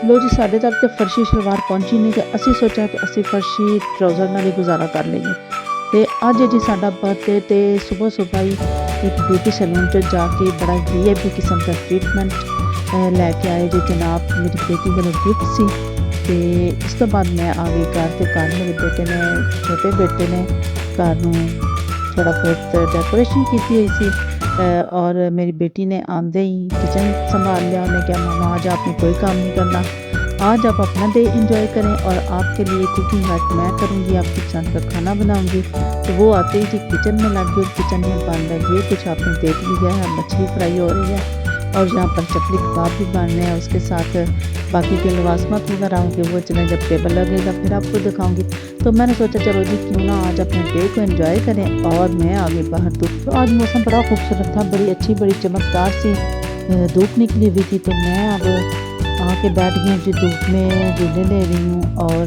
लो जी साढ़े तक तो फर्शी सलवार पहुंची नहीं, तो असी सोचा कि असी फर्शी ट्राउज़र नाल ही गुजारा कर लेंगे। तो अज जी साडा बर्थडे, तो सुबह सुबह ही एक ब्यूटी सैलून च जाके बड़ा VIP किस्म का ट्रीटमेंट लैके आए जी जनाब। मेरी बेटी वालों गिफ्ट सी। तो इस तो बाद मैं आ गई घर, तो घर मेरे बेटे ने, छोटे बेटे ने घर नूं थोड़ा बहुत डेकोरेशन की हुई सी। और मेरी बेटी ने आंदे ही किचन संभाल लिया। उन्हें कहा मामा आज आपने कोई काम नहीं करना, आज आप अपना डे इंजॉय करें और आपके लिए कुकिंग आज मैं करूँगी, आपकी पसंद का खाना बनाऊँगी। तो वो आते ही जी किचन में लग गई। किचन में बन रही है कुछ आपने देख लिया है, मछली फ्राई हो रही है और यहाँ पर चपली कबाब भी बन रहे हैं। उसके साथ बाकी के लवाजमत वगैरह होंगे वो चलें, जब टेबल लगेगा फिर आपको दिखाऊंगी। तो मैंने सोचा चलो जी क्यों ना आज अपने डे को एंजॉय करें। और मैं आगे बाहर धूप, तो आज मौसम बड़ा खूबसूरत था, बड़ी अच्छी बड़ी चमकदार सी धूप निकली हुई थी। तो मैं अब आके बैठ गई जी धूप में, झूले ले रही हूँ और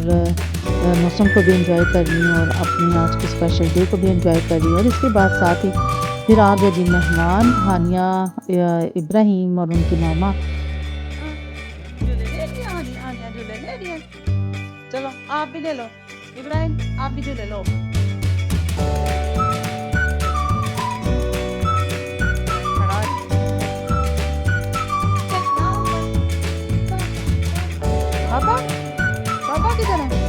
मौसम को भी एंजॉय कर रही हूँ और अपनी आज के स्पेशल डे को भी एंजॉय कर रही हूँ। और इसके बाद साथ ही फिर आ गए जी मेहमान हानिया, इब्राहिम और उनकी मामा। झूले ले लिए हानिया, झूले ले लिए। चलो आप भी ले लो, इब्राहिम आप भी झूले लो। खड़ा है। पापा पापा किधर है?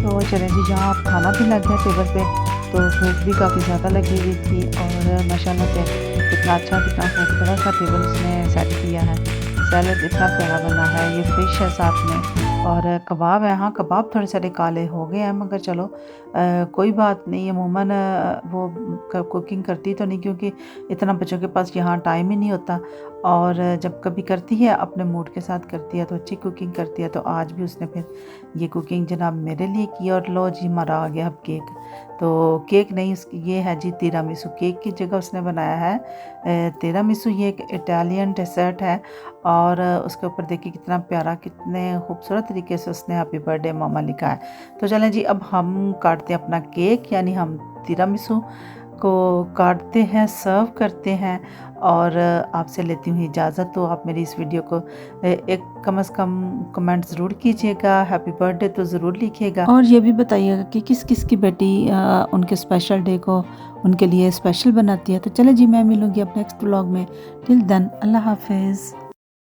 तो चलें जी, जहाँ खाना भी लग गया टेबल पे, तो भूख भी काफ़ी ज़्यादा लगी हुई थी और माशाल्लाह से इतना अच्छा, कितना खूबसूरत सा टेबल उसने सेट किया है। सैलड इतना प्यारा बना है, ये फिश है साथ में और कबाब है। हाँ कबाब थोड़े सारे काले हो गए हैं, मगर चलो कोई बात नहीं। अमूमन वो कुकिंग करती तो नहीं, क्योंकि इतना बच्चों के पास यहाँ टाइम ही नहीं होता। और जब कभी करती है अपने मूड के साथ करती है तो अच्छी कुकिंग करती है। तो आज भी उसने फिर ये कुकिंग जनाब मेरे लिए की। और लो जी हमारा आ गया अब केक। तो केक नहीं, ये है जी तिरामिसू। केक की जगह उसने बनाया है तिरामिसू। ये एक इटालियन डेजर्ट है और उसके ऊपर देखिए कितना प्यारा, कितने खूबसूरत तरीके से उसने हैप्पी बर्थडे मामा लिखा है। तो चलें जी अब हम काटते हैं अपना केक, यानी हम तिरामिसू को काटते हैं, सर्व करते हैं और आपसे लेती हूँ इजाज़त। तो आप मेरी इस वीडियो को एक कम से कम कमेंट ज़रूर कीजिएगा, हैप्पी बर्थडे तो ज़रूर लिखिएगा और ये भी बताइएगा कि किस किस की बेटी उनके स्पेशल डे को उनके लिए स्पेशल बनाती है। तो चले जी मैं मिलूँगी अपने नेक्स्ट व्लॉग में। टिल देन अल्लाह हाफिज़।